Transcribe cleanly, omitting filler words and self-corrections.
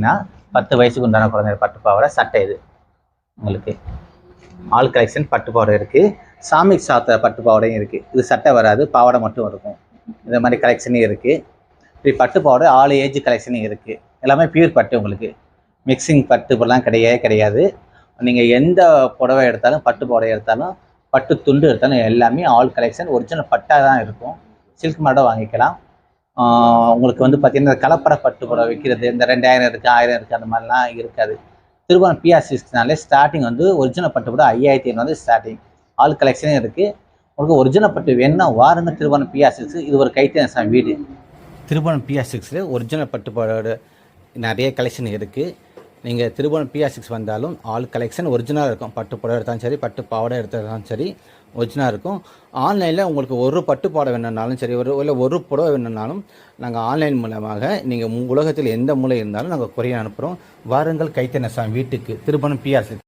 பார்த்தீங்கன்னா 10 வயசுக்கு உண்டான குழந்தை பட்டு பாவாடை சட்டை. இது உங்களுக்கு ஆல் கலெக்ஷன் பட்டு பாவாடை இருக்குது. சாமி சாத்த பட்டு பாவாடையும் இருக்குது. இது சட்டை வராது, பாவாடை மட்டும் இருக்கும். இந்த மாதிரி கலெக்ஷனும் இருக்குது. இப்படி பட்டு பாவாடை ஆல் ஏஜ் கலெக்ஷனும் இருக்குது. எல்லாமே பியூர் பட்டு. உங்களுக்கு மிக்சிங் பட்டு இப்பெல்லாம் கிடையாது. நீங்கள் எந்த புடவை எடுத்தாலும், பட்டு புடவை எடுத்தாலும், பட்டு துண்டு எடுத்தாலும் எல்லாமே ஆல் கலெக்ஷன் ஒரிஜினல் பட்டாக தான் இருக்கும். சில்க் மாடை வாங்கிக்கலாம். உங்களுக்கு வந்து பார்த்தீங்கன்னா கலப்பட பட்டு புடவை விற்கிறது இந்த 2000 இருக்குது, 1000 இருக்குது, அந்த மாதிரிலாம் இருக்காது. திருபுவனம் பிஆர் சில்க்ஸ்னாலே ஸ்டார்டிங் வந்து ஒரிஜினல் பட்டு கூட 5500 ஸ்டார்டிங். ஆல் கலெக்ஷனும் இருக்குது. உங்களுக்கு ஒரிஜினல் பட்டு வேணும்னா வாருங்க திருபுவனம் பிஆர் சில்க்ஸ். இது ஒரு கைத்தறி வீடு. திருபுவனம் பிஆர் சில்க்ஸில் ஒரிஜினல் பட்டு புடவை நிறைய கலெக்ஷன் இருக்குது. நீங்கள் திருபுவனம் பிஆர் சில்க்ஸ் வந்தாலும் ஆல் கலெக்ஷன் ஒரிஜினலாக இருக்கும். பட்டு புடவை எடுத்தாலும் சரி, பட்டு பாவாடை எடுத்தாலும் சரி, ஒரிஜினலாக இருக்கும். ஆன்லைனில் உங்களுக்கு ஒரு பட்டு பாவாடை வேணும்னாலும் சரி, ஒரு புடவை வேணும்னாலும் நாங்கள் ஆன்லைன் மூலமாக நீங்கள் உலகத்தில் எந்த மூலை இருந்தாலும் நாங்கள் கொரியர் அனுப்புகிறோம். வாருங்கள் கைத்தறி வீட்டுக்கு திருபுவனம் பிஆர் சில்க்ஸ்.